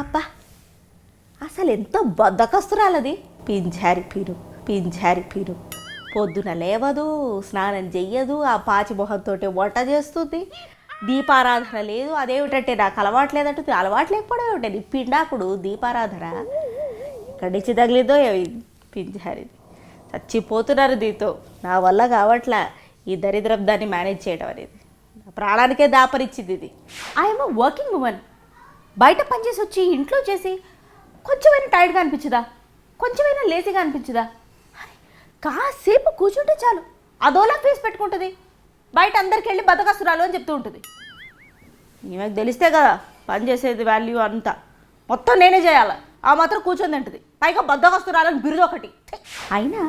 అబ్బా అసలు ఎంత బద్దకస్తురాలది. పింజారి పీరు పొద్దున లేవదు, స్నానం చెయ్యదు, ఆ పాచి మొహంతో వంట చేస్తుంది, దీపారాధన లేదు. అదేమిటంటే నాకు అలవాటు లేదంటుంది. అలవాటు లేకపోవడం ఏమిటండి పిండాకుడు దీపారాధన ఇక్కడి నుంచి తగిలిందో పింజారి. చచ్చిపోతున్నారు దీంతో. నా వల్ల కావట్లా ఈ దరిద్రం దాన్ని మేనేజ్ చేయడం అనేది. ప్రాణానికే దాపరిచ్చింది ఇది. I'm working women. బయట పనిచేసి వచ్చి ఇంట్లో చేసి కొంచెమైనా టైర్డ్గా అనిపించదా, కొంచెమైనా లేజీగా అనిపించదా? కాసేపు కూర్చుంటే చాలు అదోలా ఫేస్ పెట్టుకుంటుంది. బయట అందరికి వెళ్ళి బతకస్తురాలు అని చెప్తూ ఉంటుంది. ఈమెకు తెలిస్తే కదా పని చేసేది వాల్యూ అంతా. మొత్తం నేనే చేయాలి, ఆ మాత్రం కూర్చొని అంటుంది. పైగా బద్దకస్తురాలని బిరుదు ఒకటి. అయినా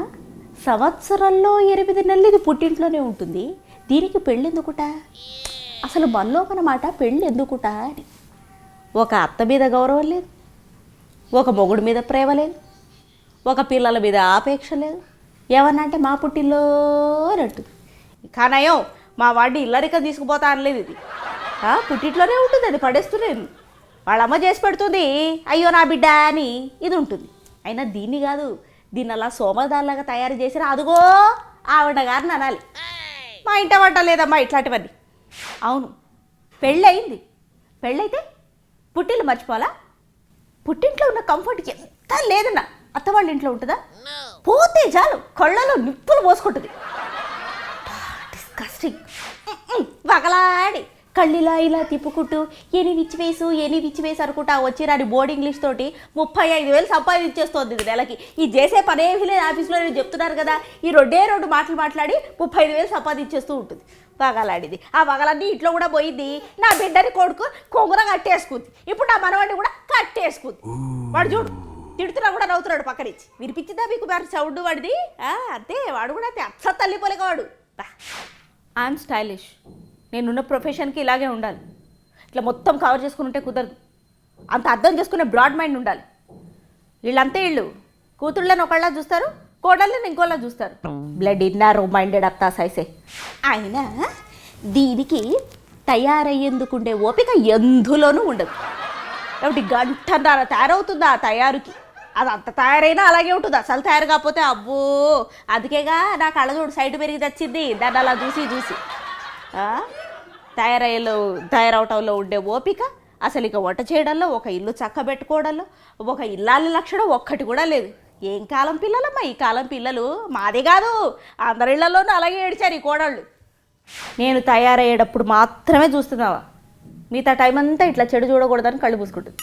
సంవత్సరంలో 8 నెలలు ఇది పుట్టింట్లోనే ఉంటుంది. దీనికి పెళ్ళి ఎందుకుట? అసలు మనలో అన్నమాట పెళ్ళి ఎందుకుట అని. ఒక అత్త మీద గౌరవం లేదు, ఒక మొగుడు మీద ప్రేమ లేదు, ఒక పిల్లల మీద ఆపేక్ష లేదు. ఏమన్నా అంటే మా పుట్టిల్లో అన్నట్టు. కానయం మా వాడిని ఇల్లరిక తీసుకుపోతా అనలేదు. ఇది పుట్టింట్లోనే ఉంటుంది, అది పడేస్తూనేది. వాళ్ళమ్మ చేసి పెడుతుంది, అయ్యో నా బిడ్డ అని ఇది ఉంటుంది. అయినా దీన్ని కాదు, దీన్ని అలా సోమదాల్లాగా తయారు చేసినా అదిగో ఆవిడ గారిని అనాలి. మా ఇంట వంట లేదమ్మా ఇట్లాంటివన్నీ. అవును, పెళ్ళయింది. పెళ్ళైతే పుట్టిల్లు మర్చిపోవాలా? పుట్టింట్లో ఉన్న కంఫర్ట్ ఎంత లేదన్నా అత్తవాళ్ళ ఇంట్లో ఉంటుందా? పోతే చాలు కళ్ళలో నిప్పులు పోసుకుంటుంది. డిస్కస్టింగ్. వగలాడి కళ్ళిలా ఇలా తిప్పుకుంటూ ఎని విచ్చివేసు అనుకుంటా వచ్చి రాని బోర్డ్ ఇంగ్లీష్ తోటి 35,000 సంపాదించేస్తోంది ఇది నెలకి. ఈ చేసే పనేమి లేదు ఆఫీస్లో. నేను చెప్తున్నారు కదా, ఈ రెండు మాటలు మాట్లాడి 35,000 సంపాదించేస్తూ ఉంటుంది. వగలాడిది. ఆ వగలన్నీ ఇంట్లో కూడా పోయింది. నా బిడ్డని కొడుకు కొంగున కట్టేసుకుంది. ఇప్పుడు నా మనవాడిని కూడా కట్టేసుకుంది. వాడు చూడు తిడుతున్నా కూడా నవ్వుతున్నాడు పక్కనిచ్చి. వినిపించిందా మీకు మరి సౌండ్ వాడిది? అంతే, వాడు కూడా అంతే. అచ్చ తల్లిపోలేక వాడు. I'm stylish. నేనున్న ప్రొఫెషన్కి ఇలాగే ఉండాలి. ఇట్లా మొత్తం కవర్ చేసుకుని ఉంటే కుదరదు. అంత అర్థం చేసుకునే బ్రాడ్ మైండ్ ఉండాలి. వీళ్ళంతే వీళ్ళు కూతుళ్ళని ఒకళ్ళ చూస్తారు, కోడళ్ళని ఇంకోళ్ళ చూస్తారు. బ్లడ్ ఇన్నర్ మైండెడ్ అత్తా సైసే. అయినా దీనికి తయారయ్యేందుకుండే ఓపిక ఎందులోనూ ఉండదు. కాబట్టి గంటన్నర తయారవుతుంది ఆ తయారుకి. అది అంత తయారైనా అలాగే ఉంటుంది. అసలు తయారు కాకపోతే అబ్బో. అందుకేగా నా కళ్ళజోడు సైడ్ పెరిగి తెచ్చింది దాన్ని అలా చూసి తయారవటంలో ఉండే ఓపిక అసలు ఇక వంట చేయడంలో, ఒక ఇల్లు చక్కబెట్టుకోవడంలో, ఒక ఇల్లాలి లక్షణం ఒక్కటి కూడా లేదు. ఏం కాలం పిల్లలమ్మా ఈ కాలం పిల్లలు. మాదే కాదు, అందరిళ్లలోనూ అలాగే ఏడ్చారు ఈ కోడళ్ళు. నేను తయారయ్యేటప్పుడు మాత్రమే చూస్తున్నావా, మిగతా టైం అంతా ఇట్లా చెడు చూడకూడదని కళ్ళు పూసుకుంటుంది.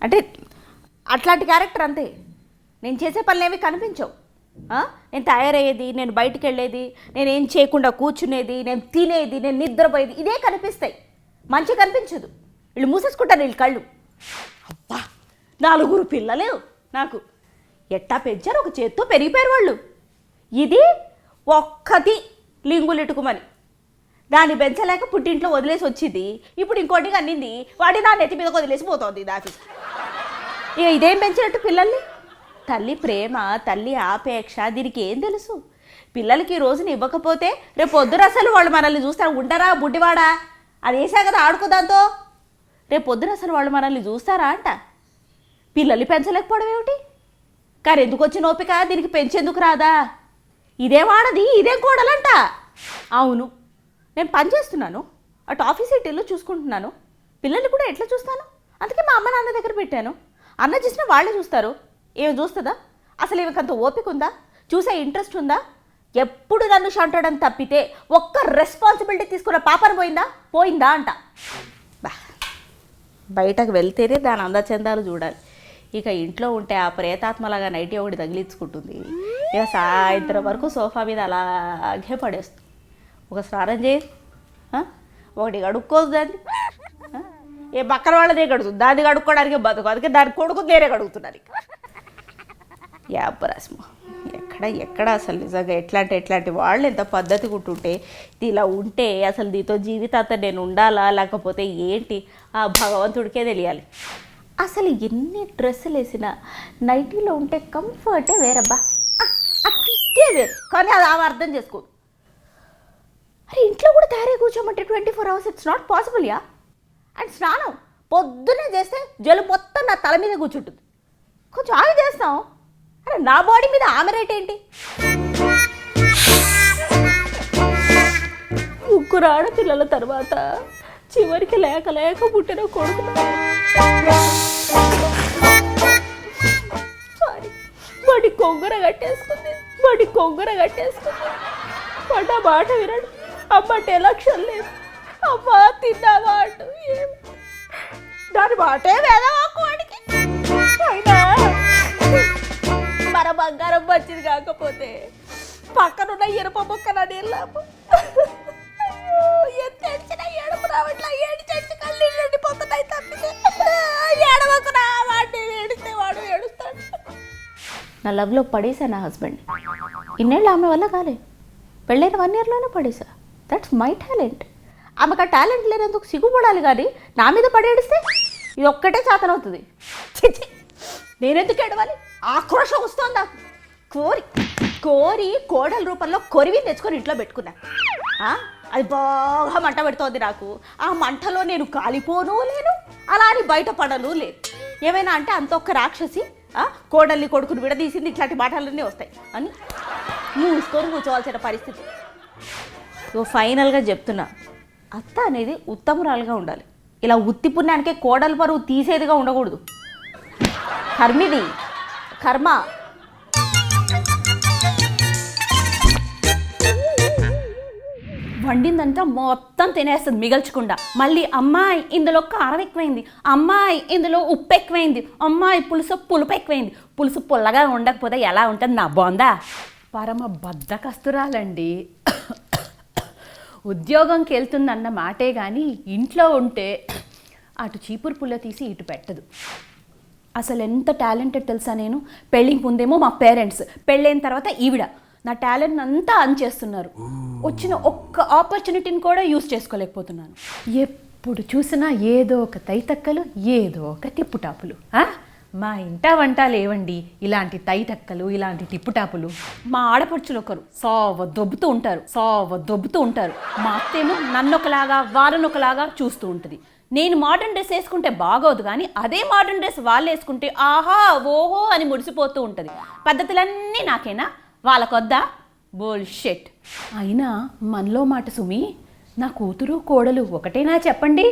అంటే అట్లాంటి క్యారెక్టర్ అంతే. నేను చేసే పనులు ఏవి కనిపించవు. నేను తయారయ్యేది, నేను బయటికి వెళ్ళేది, నేను ఏం చేయకుండా కూర్చునేది, నేను తినేది, నేను నిద్రపోయేది ఇదే కనిపిస్తాయి. మంచి కనిపించదు. వీళ్ళు మూసేసుకుంటారు వీళ్ళు కళ్ళు. అబ్బా 4 పిల్లలు నాకు. ఎట్టా పెంచారు, ఒక చేత్తో పెరిగిపోయారు వాళ్ళు. ఇది ఒక్కటి లింగులిటుకుమని దాన్ని పెంచలేక పుట్టింట్లో వదిలేసి వచ్చింది. ఇప్పుడు ఇంకోటిగా అన్నింది, వాడి నా నెత్తి మీద వదిలేసి పోతుంది ఇది ఆఫీస్. ఇక ఇదేం పెంచినట్టు పిల్లల్ని? తల్లి ప్రేమ, తల్లి ఆపేక్ష దీనికి ఏం తెలుసు? పిల్లలకి ఈ రోజున ఇవ్వకపోతే రేపు పొద్దున అసలు వాళ్ళు మనల్ని చూస్తారు. ఉండరా బుడ్డివాడా, అది వేసా కదా ఆడుకోదాంతో. రేపు పొద్దున అసలు వాళ్ళు మనల్ని చూస్తారా అంట. పిల్లల్ని పెంచలేకపోవడం ఏమిటి? కానీ ఎందుకు వచ్చిన ఓపిక దీనికి? పెంచేందుకు రాదా? ఇదే వాడది, ఇదేం కోడలంట. అవును, నేను పని చేస్తున్నాను, అటు ఆఫీస్ ఇల్లు చూసుకుంటున్నాను, పిల్లల్ని కూడా ఎట్లా చూస్తాను? అందుకే మా అమ్మ నాన్న దగ్గర పెట్టాను. అన్న చూసినా వాళ్ళే చూస్తారు. ఏమి చూస్తుందా? అసలు ఏమికంత ఓపిక ఉందా? చూసే ఇంట్రెస్ట్ ఉందా? ఎప్పుడు నన్ను షంటడం తప్పితే ఒక్క రెస్పాన్సిబిలిటీ తీసుకున్న పాపను పోయిందా అంట. బయటకు వెళ్తేనే దాని అందచందాలు చూడాలి. ఇక ఇంట్లో ఉంటే ఆ ప్రేతాత్మలాగా నైటీ ఒకటి తగిలించుకుంటుంది. ఇక సాయంత్రం వరకు సోఫా మీద అలాగే పడేస్తుంది. ఒక స్నానం చేయదు, ఒకటి కడుక్కోదు దాన్ని. ఏ పక్కన వాళ్ళదే కడుగుతుంది, దాన్ని కడుక్కోవడానికి బతుకు. అందుకే దాని కొడుకు నేరే కడుగుతున్నారు. ఇక యాపరాస్మ ఎక్కడ అసలు నిజంగా ఎట్లాంటి వాళ్ళు ఎంత పద్ధతి ఉంటుంటే ఇలా ఉంటే అసలు దీంతో జీవితాంతా నేను ఉండాలా లేకపోతే ఏంటి ఆ భగవంతుడికే తెలియాలి. అసలు ఎన్ని డ్రెస్సులు వేసినా నైటీలో ఉంటే కంఫర్టే వేరబ్బా, అదే వేరు. కానీ అది ఆమె అర్థం చేసుకోదు. అరే ఇంట్లో కూడా తయారై కూర్చోమంటే 24 hours it's not possible yeah. And స్నానం పొద్దునే చేస్తే జలుబు మొత్తం నా తల మీద కూర్చుంటుంది. కొంచెం ఆగి చేస్తాం. అరే నా బాడీ మీద ఆమె రేట్ ఏంటి? ముగ్గురు ఆడపిల్లల తర్వాత చివరికి లేక లేక పుట్టిన కొడుకు. సారీ, వాడి కొంగుర కట్టేసుకుంది. వాడు ఆ మాట వినడు. అమ్మంటే లక్ష్యం లేదు. అమ్మా తిన్నావా అంటూ దాని మాటే వేదవాకు వాడికి. అయినా మన బంగారం మంచిది కాకపోతే పక్కనున్న ఇనుప ముక్కన నీళ్ళము. ఎంత తెచ్చినా ఏడుపు రావట్లా. ఏడు చెట్టు కళ్ళు ఎండిపోతున్నాయి తప్పితే ఏడవకురా. వాడిని ఏడిస్తే వాడు ఏడుస్తాడు. నా లవ్లో పడేసా నా హస్బెండ్. ఇన్నేళ్ళు ఆమె వల్ల కాలే. పెళ్ళైన 1 yearలోనే పడేసా. That's my talent. ఆమెకు ఆ టాలెంట్ లేనందుకు సిగ్గుపడాలి కానీ నా మీద పడేడిస్తే ఇది ఒక్కటే చేతనవుతుంది. చిచ్చి, నేనెందుకు ఏడవాలి? ఆక్రోషం వస్తుంది నాకు. కోరి కోడల రూపంలో కొరివి తెచ్చుకొని ఇంట్లో పెట్టుకున్నా. అది బాగా మంట పెడుతోంది నాకు. ఆ మంటలో నేను కాలిపోను లేను, అలా అని బయటపడను లేదు. ఏమైనా అంటే అంత ఒక్క రాక్షసి కోడల్ని కొడుకుని విడదీసింది, ఇట్లాంటి మాటలన్నీ వస్తాయి అని మూసుకొని కూర్చోవాల్సిన పరిస్థితి. సో ఫైనల్గా చెప్తున్నా, అత్త అనేది ఉత్తమురాలుగా ఉండాలి. ఇలా ఉత్తి పుణ్యానికే కోడలు పరువు తీసేదిగా ఉండకూడదు. కర్మ వండిందంతా మొత్తం తినేస్తుంది మిగల్చకుండా. మళ్ళీ అమ్మాయి ఇందులో కారం ఎక్కువైంది, అమ్మాయి ఇందులో ఉప్పు ఎక్కువైంది, అమ్మాయి పులుపు ఎక్కువైంది. పులుసు పుల్లగా ఉండకపోతే ఎలా ఉంటుంది నా బొందా? పరమ బద్ధకస్తురాలండి. ఉద్యోగంకి వెళ్తుందన్న మాటే కానీ ఇంట్లో ఉంటే అటు చీపురు పుల్ల తీసి ఇటు పెట్టదు. అసలు ఎంత టాలెంటెడ్ తెలుసా నేను? పెళ్ళికి ముందేమో మా పేరెంట్స్, పెళ్ళైన తర్వాత ఈవిడ నా టాలెంట్ అంతా ఆన్ చేస్తున్నారు. వచ్చిన ఒక్క ఆపర్చునిటీని కూడా యూజ్ చేసుకోలేకపోతున్నాను. ఎప్పుడు చూసినా ఏదో ఒక తైతక్కలు, ఏదో ఒక టిప్పుటాపులు. మా ఇంట వంట లేవండి ఇలాంటి తైతక్కలు, ఇలాంటి టిప్పుటాపులు. మా ఆడపడుచులు ఒకరు సావ దొబ్బుతూ ఉంటారు. మా అత్తేమో నన్నొకలాగా వారనొకలాగా చూస్తూ ఉంటుంది. నేను మోడర్న్ డ్రెస్ వేసుకుంటే బాగోదు కానీ అదే మోడర్న్ డ్రెస్ వాళ్ళు వేసుకుంటే ఆహా ఓహో అని ముడిసిపోతూ ఉంటుంది. పద్ధతులన్నీ నాకేనా, వాళ్ళకొద్దా? బోల్షెట్. అయినా మనలో మాట సుమి, నా కూతురు కోడలు ఒకటేనా చెప్పండి?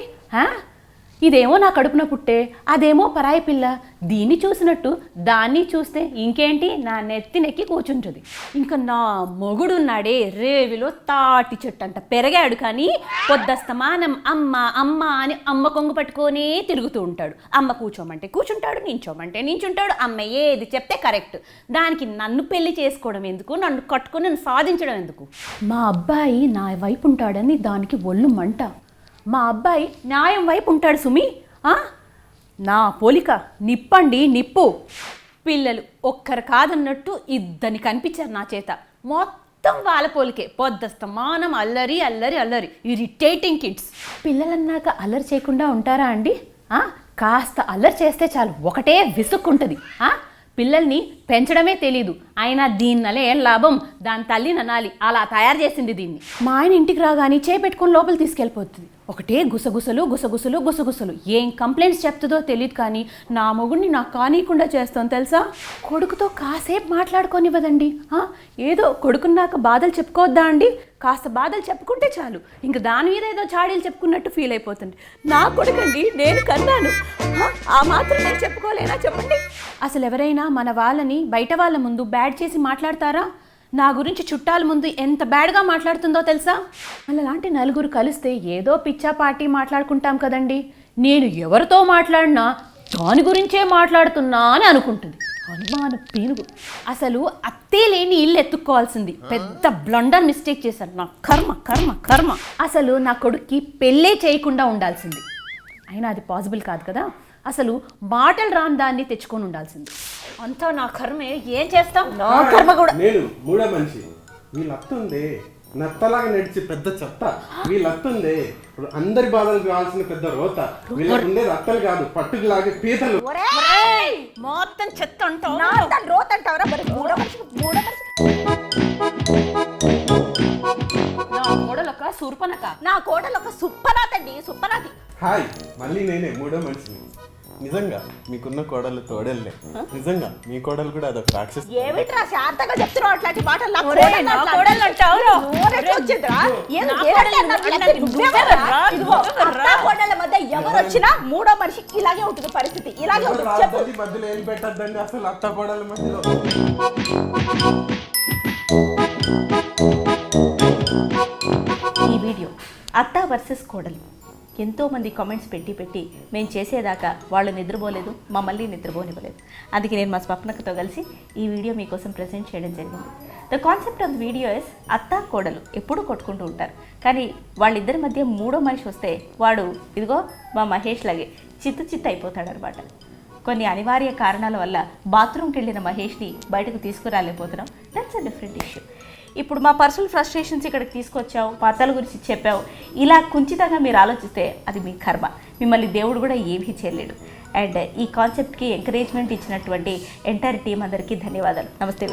ఇదేమో నా కడుపున పుట్టే, అదేమో పరాయి పిల్ల. దీన్ని చూసినట్టు దాన్ని చూస్తే ఇంకేంటి నా నెత్తినెక్కి కూర్చుంటుంది. ఇంకా నా మొగుడున్నాడే రేవిలో తాటి చెట్టు అంట పెరిగాడు కానీ పొద్దస్తమానం అమ్మ అమ్మ అని అమ్మ కొంగు పట్టుకొనే తిరుగుతూ ఉంటాడు. అమ్మ కూర్చోమంటే కూర్చుంటాడు, నించోమంటే నించుంటాడు. అమ్మ ఏది చెప్తే కరెక్ట్. దానికి నన్ను పెళ్లి చేసుకోవడం ఎందుకు, నన్ను కట్టుకుని నన్ను సాధించడం ఎందుకు? మా అబ్బాయి నా వైపు ఉంటాడని దానికి ఒళ్ళు మంట. మా అబ్బాయి న్యాయం వైపు ఉంటాడు సుమి. నా పోలిక నిప్పండి నిప్పు. పిల్లలు ఒక్కరు కాదన్నట్టు ఇద్దరిని కనిపించారు నా చేత. మొత్తం వాళ్ళ పోలికే. పొద్దస్తమానం అల్లరి అల్లరి అల్లరి, ఇరిటేటింగ్ కిడ్స్. పిల్లలన్నాక అల్లరి చేయకుండా ఉంటారా అండి? కాస్త అల్లరి చేస్తే చాలు ఒకటే విసుక్కుంటుంది. పిల్లల్ని పెంచడమే తెలీదు. అయినా దీన్నలే ఏం లాభం, దాని తల్లిని అనాలి. అలా తయారు చేసింది దీన్ని. మా ఆయన ఇంటికి రాగానే చేపెట్టుకుని లోపల తీసుకెళ్ళిపోతుంది. ఒకటే గుసగుసలు. ఏం కంప్లైంట్స్ చెప్తుందో తెలియదు కానీ నా మొగుడిని నాకు కానీయకుండా చేస్తాను తెలుసా? కొడుకుతో కాసేపు మాట్లాడుకోనివ్వదండి. ఏదో కొడుకున్నాక బాధలు చెప్పుకోవద్దా అండి? కాస్త బాధలు చెప్పుకుంటే చాలు ఇంక దాని మీద ఏదో చాడీలు చెప్పుకున్నట్టు ఫీల్ అయిపోతుంది. నా కొడుకండి, నేను కన్నాను. ఆ మాత్రం నేను చెప్పుకోలేనా చెప్పండి? అసలు ఎవరైనా మన వాళ్ళని బయట వాళ్ళ ముందు బ్యాడ్ చేసి మాట్లాడతారా? నా గురించి చుట్టాల ముందు ఎంత బ్యాడ్గా మాట్లాడుతుందో తెలుసా? అలాంటి నలుగురు కలిస్తే ఏదో పిచ్చా పార్టీ మాట్లాడుకుంటాం కదండి. నేను ఎవరితో మాట్లాడినా దాని గురించే మాట్లాడుతున్నా అని అనుకుంటుంది. అనుమాన పీనుగు. అసలు అత్తే లేని ఇల్లు ఎత్తుక్కోవాల్సింది. పెద్ద బ్లండర్ మిస్టేక్ చేశాను. నా కర్మ. అసలు నా కొడుక్కి పెళ్ళే చేయకుండా ఉండాల్సింది. అయినా అది పాసిబుల్ కాదు కదా. అసలు మాటలు రాని దాన్ని తెచ్చుకొని ఉండాల్సింది. అంతా నా కర్మే. ఏం చేస్తాం? నా కర్మ కూడా. నేను మూడో మనిషి. వీళ్ళత్తుందే నత్తలాగా నడిచి పెద్ద చెత్త. వీళ్ళత్తుందే ఇప్పుడు అందరి బాధలు కావాల్సిన పెద్ద రోత. వీళ్ళకుండేది అత్తలు కాదు, పట్టుకులాగే పీతలు. మొత్తం చెత్త అంటావు, రోత అంటావరా? మూడో మనిషి. నా కోడలక బాగా సూర్పనక. నా కోడలు ఒక సుప్పనాథండి, సుప్పనాథి. హాయ్, మళ్ళీ నేనే మూడో మనిషిని. నిజంగా మీకున్న కోడలు తోడల్లే. నిజంగా మీ కోడలు కూడా అదొక రాక్షసి. ఏమిట్రా శాంతంగా చెప్తున్నావు అట్లాంటి మాటలు? నా ఒరేయ్, కోడలు నా అట్లా కోడలు అంటావురా? నోరెట్లా వచ్చిందిరా? ఏం- నా ఏమంటే కోడలు అన్నది అన్నది అంటే నువ్వెవర్రా? నువ్వెవర్రా? ఇదిగో, నువ్వెవర్రా? అత్త కోడళ్ళ మధ్య ఎవరు వచ్చినా మూడో మనిషి ఇలాగే ఉంటుంది పరిస్థితి, ఇలాగే ఉంటుంది. చెప్పు. రాత్రి మధ్యలో ఏం పెట్టద్దండి అసలు అత్త కోడల మధ్యలో. ఈ వీడియో అత్త వర్సెస్ కోడలు. ఎంతోమంది కామెంట్స్ పెట్టి మేము చేసేదాకా వాళ్ళు నిద్రపోలేదు, మమ్మల్ని నిద్రపోనివ్వలేదు. అందుకే నేను మా స్వప్నకతో కలిసి ఈ వీడియో మీకోసం ప్రజెంట్ చేయడం జరిగింది. The concept of the video is అత్త కోడలు ఎప్పుడూ కొట్టుకుంటూ ఉంటారు, కానీ వాళ్ళిద్దరి మధ్య మూడో మనిషి వస్తే వాడు ఇదిగో మా మహేష్ లాగే చిత్తు అయిపోతాడు అనమాట. కొన్ని అనివార్య కారణాల వల్ల బాత్రూమ్కి వెళ్ళిన మహేష్ని బయటకు తీసుకురాలేకపోతున్నాం. That's a different issue. ఇప్పుడు మా పర్సనల్ ఫ్రస్ట్రేషన్స్ ఇక్కడికి తీసుకొచ్చావు, మా అత్తల గురించి చెప్పావు, ఇలా కుంచితంగా మీరు ఆలోచిస్తే అది మీ కర్మ. మిమ్మల్ని దేవుడు కూడా ఏమీ చేయలేడు. అండ్ ఈ కాన్సెప్ట్కి ఎంకరేజ్మెంట్ ఇచ్చినటువంటి ఎంటైర్ టీం అందరికీ ధన్యవాదాలు. నమస్తే.